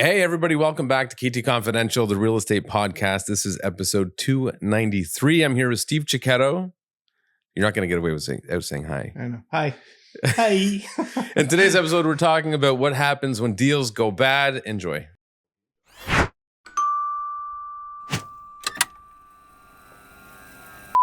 Hey, everybody. Welcome back to KT Confidential, the real estate podcast. This is episode 293. I'm here with Steve Cecchetto. You're not going to get away with saying hi. I know. Hi. Hi. In today's episode, we're talking about what happens when deals go bad. Enjoy.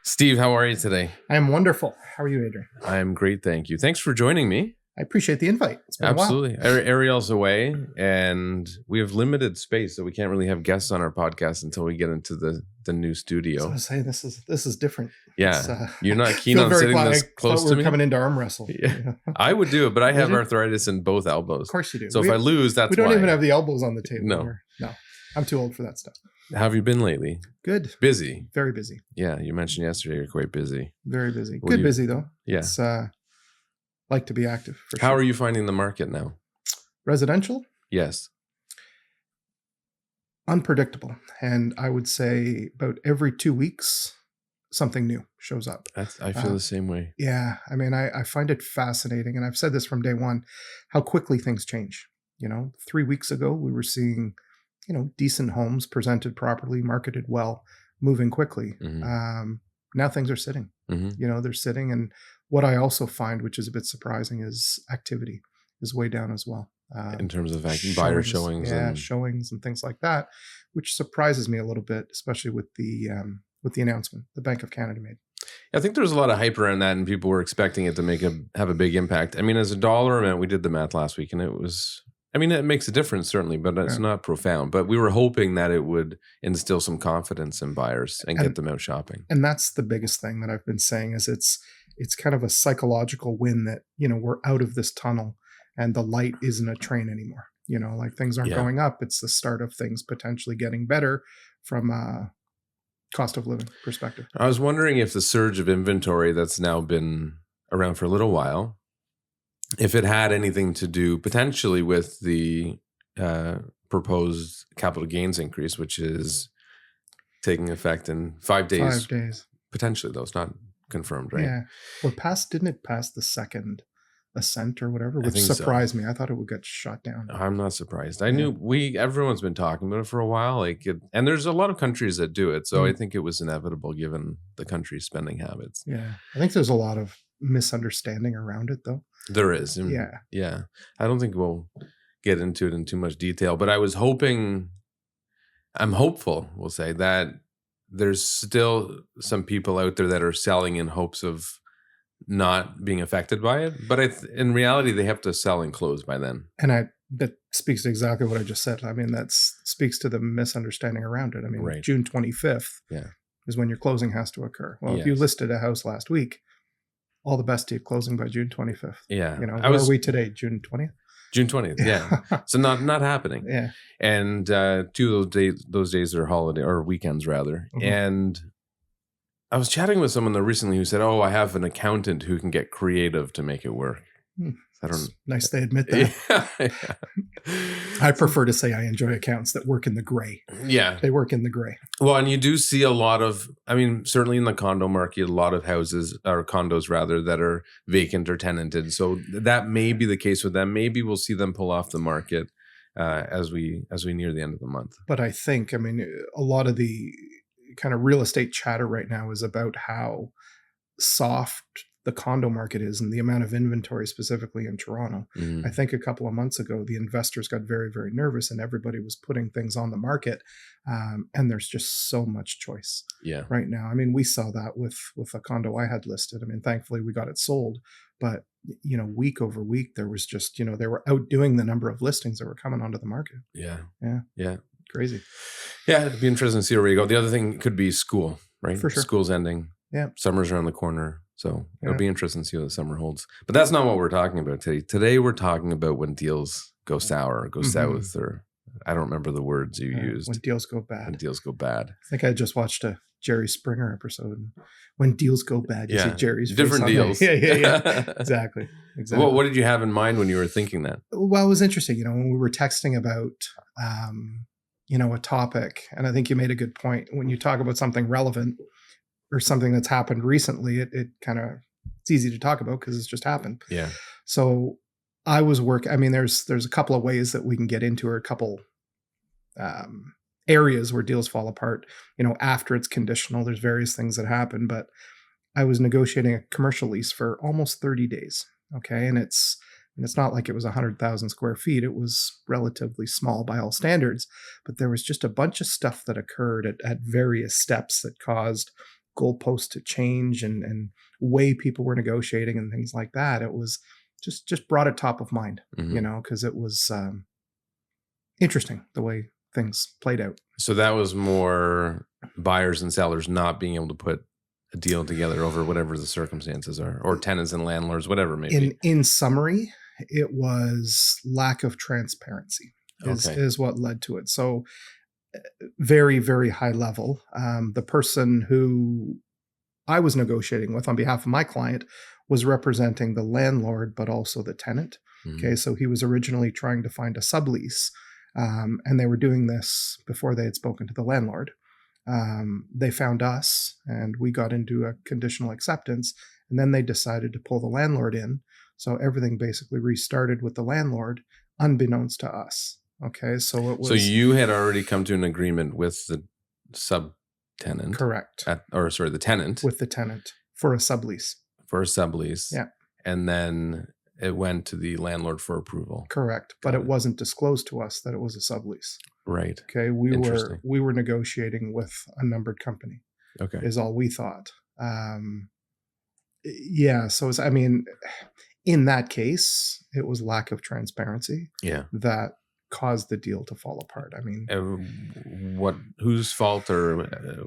Steve, how are you today? I am wonderful. How are you, Adrian? I am great, thank you. Thanks for joining me. I appreciate the invite. It's been Absolutely. a while. Ariel's away, and we have limited space, so we can't really have guests on our podcast until we get into the new studio. So I was saying this is different. Yeah, you're not keen on sitting this close to me. Coming into arm wrestle. Yeah. I would do it, but I have arthritis in both elbows. Of course you do. So if I lose, that's we don't why. even have the elbows on the table. No, I'm too old for that stuff. How have you been lately? Good. Busy. Very busy. Yeah, you mentioned yesterday you're quite busy. Very busy. Good busy though. Yeah. It's like to be active. For How sure. are you finding the market now? Residential? Yes. Unpredictable. And I would say about every 2 weeks, something new shows up. I feel the same way. Yeah. I mean, I find it fascinating. And I've said this from day one, how quickly things change. 3 weeks ago, we were seeing, decent homes presented properly, marketed well, moving quickly. Mm-hmm. Now things are sitting. Mm-hmm. They're sitting. And what I also find, which is a bit surprising, is activity is way down as well. In terms of buyer showings. Yeah, showings and things like that, which surprises me a little bit, especially with the announcement the Bank of Canada made. I think there's a lot of hype around that, and people were expecting it to have a big impact. I mean, as a dollar amount, we did the math last week, and it makes a difference, certainly, but it's not profound. But we were hoping that it would instill some confidence in buyers and get them out shopping. And that's the biggest thing that I've been saying is it's kind of a psychological win that, we're out of this tunnel and the light isn't a train anymore. Like things aren't going up. It's the start of things potentially getting better from a cost of living perspective. I was wondering if the surge of inventory that's now been around for a little while, if it had anything to do potentially with the proposed capital gains increase, which is taking effect in 5 days. 5 days. Potentially, though. It's not confirmed, right? Yeah. Well, didn't it pass the second assent or whatever, which surprised me. I thought it would get shot down. I'm not surprised. I knew everyone's been talking about it for a while. And there's a lot of countries that do it. So I think it was inevitable given the country's spending habits. Yeah. I think there's a lot of misunderstanding around it, though. There is. Yeah. I don't think we'll get into it in too much detail, but I'm hopeful, we'll say, that there's still some people out there that are selling in hopes of not being affected by it. But in reality, they have to sell and close by then. And that speaks to exactly what I just said. I mean, that speaks to the misunderstanding around it. I mean, June 25th is when your closing has to occur. Well, if you listed a house last week, all the best to you closing by June 25th. Yeah. Where are we today? June 20th? June 20th, yeah. So not happening. Yeah. And 2 of those days are holiday or weekends rather. Mm-hmm. And I was chatting with someone recently who said, "Oh, I have an accountant who can get creative to make it work." Nice they admit that. Yeah. I prefer to say I enjoy accountants that work in the gray. Yeah. They work in the gray. Well, and you do see a lot of, certainly in the condo market, a lot of houses or condos rather that are vacant or tenanted. So that may be the case with them. Maybe we'll see them pull off the market as we near the end of the month. But I think, a lot of the kind of real estate chatter right now is about how soft the condo market is and the amount of inventory specifically in Toronto. Mm-hmm. I think a couple of months ago, the investors got very, very nervous and everybody was putting things on the market. And there's just so much choice right now. We saw that with a condo I had listed. Thankfully we got it sold, but week over week, there was just, they were outdoing the number of listings that were coming onto the market. Yeah. Crazy. Yeah. It'd be interesting to see where we go. The other thing could be school, right? For sure. School's ending. Yeah. Summer's around the corner. So it'll be interesting to see what the summer holds. But that's not what we're talking about today. Today we're talking about when deals go sour or go south, or I don't remember the words you used. When deals go bad. When deals go bad. I think I just watched a Jerry Springer episode. When deals go bad, you see Jerry's different deals. Yeah. Exactly. What did you have in mind when you were thinking that? Well, it was interesting. When we were texting about, a topic, and I think you made a good point. When you talk about something relevant, or something that's happened recently, it kind of, it's easy to talk about because it's just happened. Yeah. So I was there's a couple of ways that we can get into, or a couple areas where deals fall apart, after it's conditional. There's various things that happen, but I was negotiating a commercial lease for almost 30 days. Okay. And it's not like it was 100,000 square feet. It was relatively small by all standards, but there was just a bunch of stuff that occurred at various steps that caused goalposts to change and way people were negotiating and things like that. It was just brought it top of mind, because it was interesting the way things played out. So that was more buyers and sellers not being able to put a deal together over whatever the circumstances are, or tenants and landlords, whatever it may be. In summary, it was lack of transparency is what led to it. So very, very high level. The person who I was negotiating with on behalf of my client was representing the landlord, but also the tenant. Okay, so he was originally trying to find a sublease, and they were doing this before they had spoken to the landlord. They found us, and we got into a conditional acceptance, and then they decided to pull the landlord in. So everything basically restarted with the landlord, unbeknownst to us. Okay, so it was. So you had already come to an agreement with the subtenant, correct? The tenant, with the tenant for a sublease. Yeah, and then it went to the landlord for approval. Correct, but it wasn't disclosed to us that it was a sublease. Right. Okay, we were negotiating with a numbered company. Okay, is all we thought. Yeah, so in that case, it was lack of transparency. Yeah, that caused the deal to fall apart. Whose fault or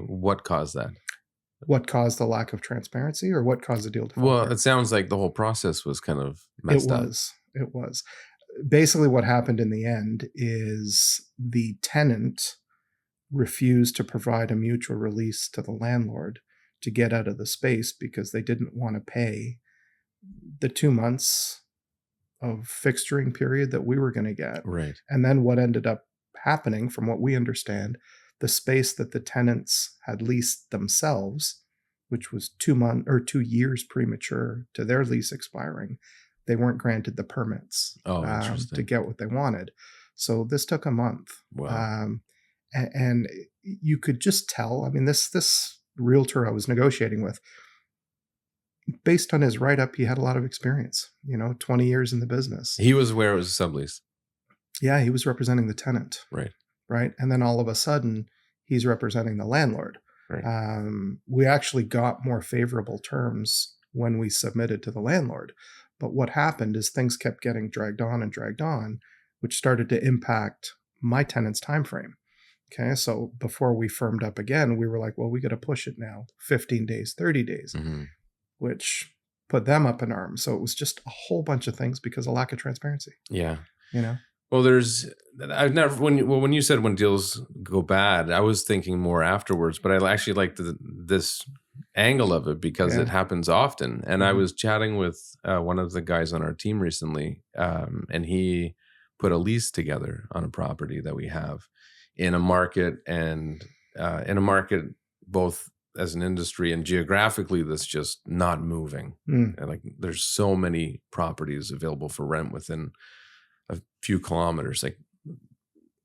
what caused that? What caused the lack of transparency, or what caused the deal to fall apart? Well, it sounds like the whole process was kind of messed up. It was. Basically, what happened in the end is the tenant refused to provide a mutual release to the landlord to get out of the space because they didn't want to pay the 2 months of fixturing period that we were going to get. Right. And then what ended up happening, from what we understand, the space that the tenants had leased themselves, which was 2 years premature to their lease expiring, they weren't granted the permits to get what they wanted. So this took a month. Wow. And you could just tell, this realtor I was negotiating with, based on his write-up, he had a lot of experience, 20 years in the business. He was aware it was a sublease. Yeah, he was representing the tenant. Right. And then all of a sudden, he's representing the landlord. Right. We actually got more favorable terms when we submitted to the landlord. But what happened is things kept getting dragged on, which started to impact my tenant's time frame. Okay, so before we firmed up again, we were like, well, we got to push it now, 15 days, 30 days, which put them up in arms. So it was just a whole bunch of things because of lack of transparency. Yeah. Well, when you said when deals go bad, I was thinking more afterwards, but I actually like this angle of it because it happens often. And I was chatting with one of the guys on our team recently, and he put a lease together on a property that we have in a market, and in a market both as an industry and geographically that's just not moving. And like there's so many properties available for rent within a few kilometers, like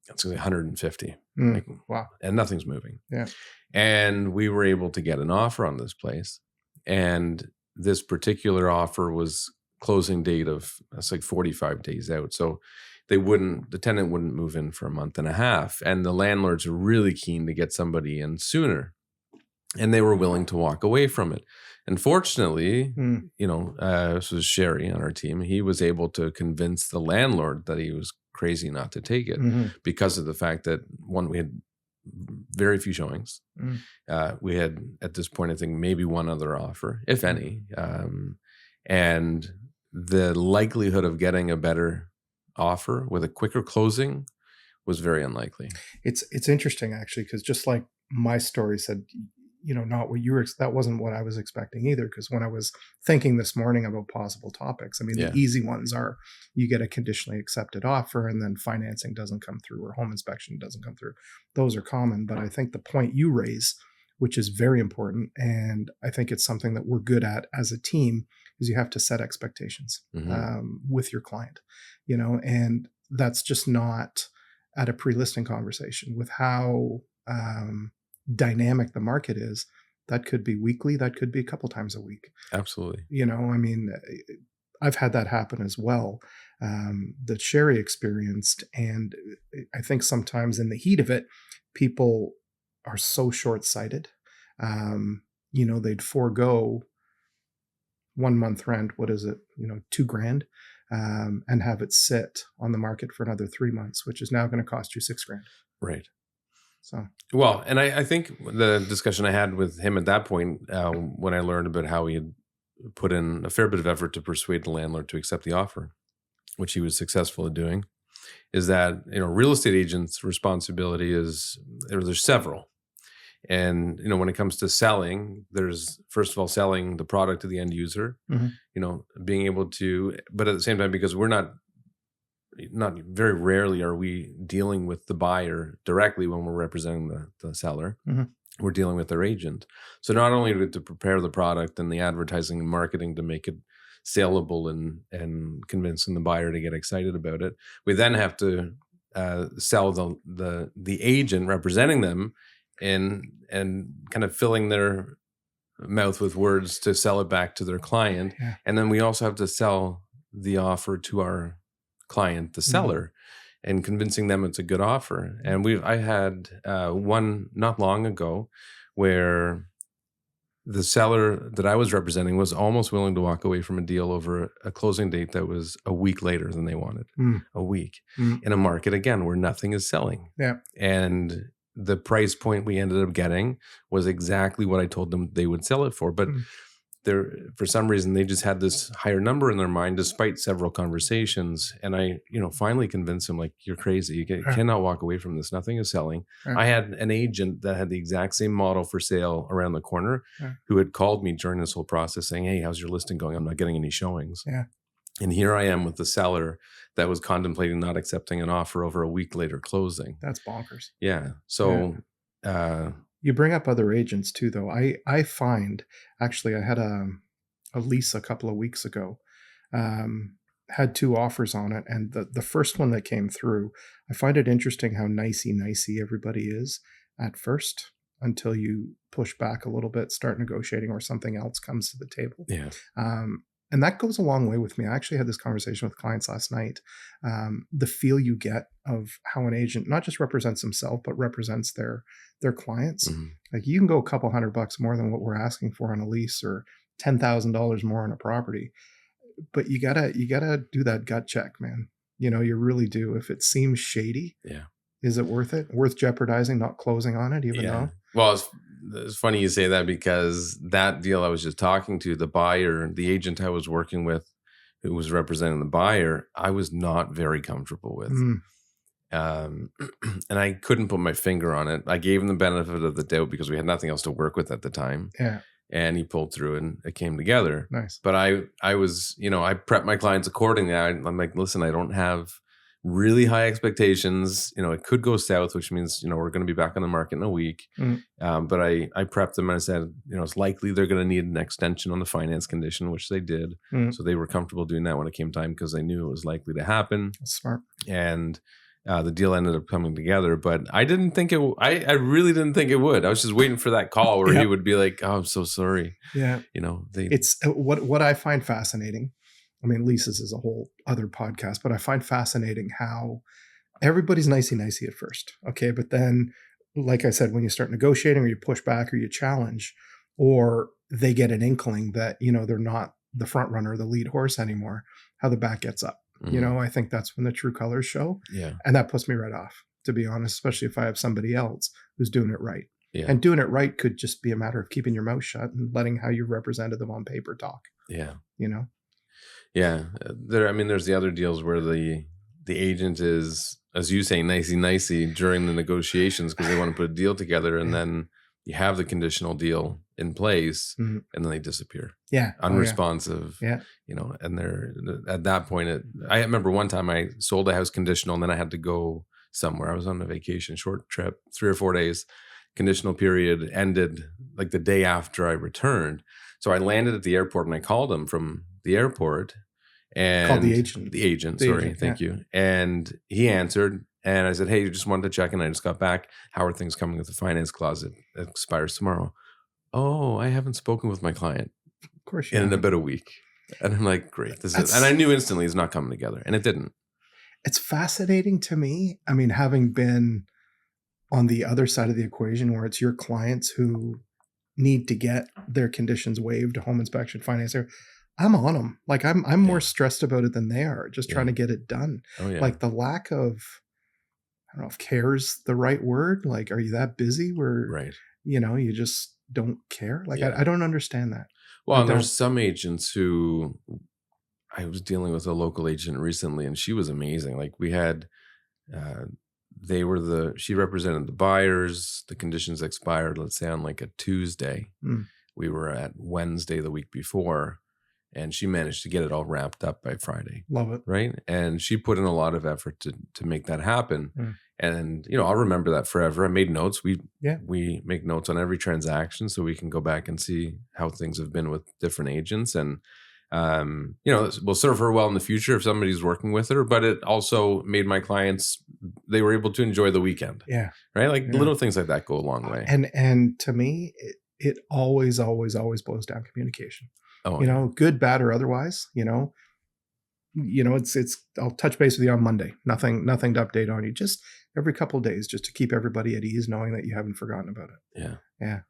it's 150. Wow. And nothing's moving. Yeah. And we were able to get an offer on this place. And this particular offer was closing date of, it's like 45 days out. So the tenant wouldn't move in for a month and a half. And the landlords are really keen to get somebody in sooner. And they were willing to walk away from it. Unfortunately, this was Sherry on our team. He was able to convince the landlord that he was crazy not to take it because of the fact that, one, we had very few showings. We had, at this point, I think maybe one other offer, if any. And the likelihood of getting a better offer with a quicker closing was very unlikely. It's interesting, actually, because just like my story said, not what you were, that wasn't what I was expecting either. Because when I was thinking this morning about possible topics, the easy ones are you get a conditionally accepted offer and then financing doesn't come through or home inspection doesn't come through. Those are common. But I think the point you raise, which is very important, and I think it's something that we're good at as a team, is you have to set expectations with your client, and that's just not at a pre-listing conversation. With how dynamic the market is, that could be weekly, that could be a couple times a week. Absolutely. You know, I mean, I've had that happen as well, that Sherry experienced. And I think sometimes in the heat of it, people are so short-sighted. You know, they'd forego 1 month rent, what is it, you know, $2,000, and have it sit on the market for another 3 months, which is now going to cost you $6,000. Right. So, well, and I think the discussion I had with him at that point, when I learned about how he had put in a fair bit of effort to persuade the landlord to accept the offer, which he was successful at doing, is that, you know, real estate agents' responsibility is, there's several. And, you know, when it comes to selling, there's, first of all, selling the product to the end user, mm-hmm. you know, being able to, but at the same time, because we're not very rarely are we dealing with the buyer directly when we're representing the seller. Mm-hmm. We're dealing with their agent. So not only do we have to prepare the product and the advertising and marketing to make it saleable and convincing the buyer to get excited about it, we then have to sell the agent representing them and kind of filling their mouth with words to sell it back to their client. Yeah. And then we also have to sell the offer to our client, the seller, and convincing them it's a good offer. And I had one not long ago where the seller that I was representing was almost willing to walk away from a deal over a closing date that was a week later than they wanted. A week in a market, again, where nothing is selling. Yeah. And the price point we ended up getting was exactly what I told them they would sell it for. But for some reason, they just had this higher number in their mind, despite several conversations. And I, you know, finally convinced them, like, you're crazy. You cannot walk away from this. Nothing is selling. I had an agent that had the exact same model for sale around the corner who had called me during this whole process saying, hey, how's your listing going? I'm not getting any showings. Yeah. And here I am with the seller that was contemplating not accepting an offer over a week later closing. That's bonkers. Yeah. So, you bring up other agents too, though. I find, actually, I had a lease a couple of weeks ago, had 2 offers on it. And the first one that came through, I find it interesting how nicey everybody is at first until you push back a little bit, start negotiating, or something else comes to the table. Yeah. And that goes a long way with me. I actually had this conversation with clients last night. The feel you get of how an agent not just represents himself, but represents their clients. Like, you can go a couple $100 more than what we're asking for on a lease, or $10,000 more on a property. But you gotta do that gut check, man. You know, you really do. If it seems shady, is it worth it? Worth jeopardizing not closing on it, even though? Well, it's funny you say that, because that deal I was just talking to, the buyer, the agent I was working with who was representing the buyer, I was not very comfortable with. And I couldn't put my finger on it. I gave him the benefit of the doubt because we had nothing else to work with at the time. Yeah. And he pulled through and it came together. Nice. But I was, you know, I prepped my clients accordingly. I'm like, listen, I don't have really high expectations. You know, it could go south, which means, you know, we're going to be back on the market in a week. But I prepped them and I said, you know, it's likely they're going to need an extension on the finance condition, which they did. So they were comfortable doing that when it came time, because they knew it was likely to happen. That's smart. And the deal ended up coming together, but I didn't think I really didn't think it would. I was just waiting for that call where he would be like, oh, I'm so sorry. Yeah. You know, it's what I find fascinating. I mean, leases is a whole other podcast, but I find fascinating how everybody's nicey at first. Okay. But then, like I said, when you start negotiating, or you push back, or you challenge, or they get an inkling that, you know, they're not the front runner, the lead horse anymore, how the back gets up. You know, I think that's when the true colors show. Yeah. And that puts me right off, to be honest, especially if I have somebody else who's doing it right. Yeah. And doing it right could just be a matter of keeping your mouth shut and letting how you represented them on paper talk. Yeah. You know? Yeah. There's the other deals where the agent is, as you say, nicey during the negotiations because they want to put a deal together, and then you have the conditional deal in place, and then they disappear. Yeah. Unresponsive. You know, and they're at that point, I remember one time I sold a house conditional, and then I had to go somewhere. I was on a vacation, short trip, 3 or 4 days. Conditional period ended like the day after I returned. So I landed at the airport and I called him from the airport and called the agent. Thank you. And he answered, And I said, hey, just wanted to check in. I just got back. How are things coming with the finance clause? It expires tomorrow. Oh, I haven't spoken with my client Of course, in about a week. And I'm like, great. And I knew instantly it's not coming together. And it didn't. It's fascinating to me. I mean, having been on the other side of the equation where it's your clients who need to get their conditions waived, home inspection, finance, I'm on them. Like I'm more stressed about it than they are, just trying to get it done. Oh, yeah. Like the lack of, I don't know if care's the right word. Like, are you that busy where, you just don't care? Like, I don't understand that. Well, there's some agents who, I was dealing with a local agent recently and she was amazing. Like we had, she represented the buyers. The conditions expired, let's say on like a Tuesday. We were at Wednesday the week before, and she managed to get it all wrapped up by Friday. Love it. Right. And she put in a lot of effort to make that happen. And, I'll remember that forever. I made notes. We make notes on every transaction so we can go back and see how things have been with different agents. And, we'll serve her well in the future if somebody's working with her, but it also made my clients, they were able to enjoy the weekend. Yeah. Right. Like little things like that go a long way. And to me, it always boils down to communication. Oh, good, bad, or otherwise, it's, I'll touch base with you on Monday. Nothing to update on you. Just every couple of days, just to keep everybody at ease, knowing that you haven't forgotten about it. Yeah.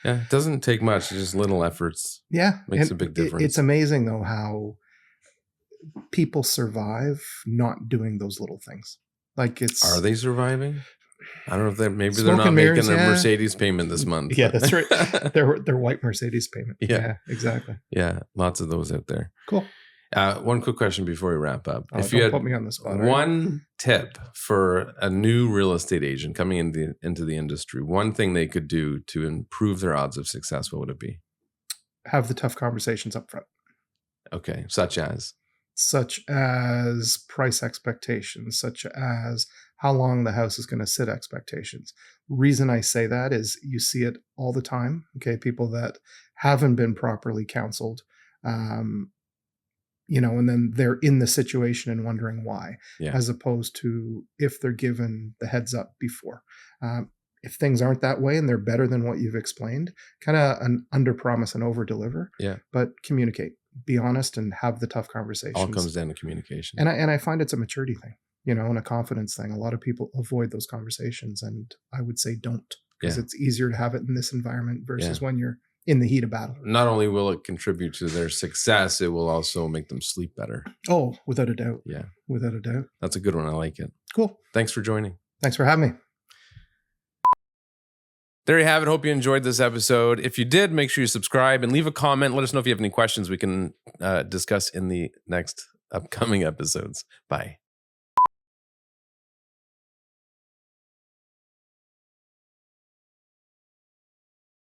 It doesn't take much. Just little efforts. Yeah. Makes a big difference. It's amazing though, how people survive not doing those little things. Like are they surviving? I don't know if maybe Smoke they're not mirrors, making a Mercedes payment this month. Yeah, that's right. They're white Mercedes payment. Yeah, exactly. Yeah, lots of those out there. Cool. One quick question before we wrap up. If you had put me on the spot, one tip for a new real estate agent coming into the industry, one thing they could do to improve their odds of success, what would it be? Have the tough conversations up front. Okay, such as price expectations, such as how long the house is going to sit expectations. Reason I say that is you see it all the time. Okay. People that haven't been properly counseled, and then they're in the situation and wondering why, as opposed to if they're given the heads up before. If things aren't that way and they're better than what you've explained, kind of an under promise and over deliver, but communicate, be honest, and have the tough conversations. All comes down to communication. And I find it's a maturity thing, and a confidence thing. A lot of people avoid those conversations, and I would say don't, because it's easier to have it in this environment versus when you're in the heat of battle. Not only will it contribute to their success, it will also make them sleep better. Oh, without a doubt. Yeah. Without a doubt. That's a good one. I like it. Cool. Thanks for joining. Thanks for having me. There you have it. Hope you enjoyed this episode. If you did, make sure you subscribe and leave a comment. Let us know if you have any questions we can discuss in the next upcoming episodes. Bye.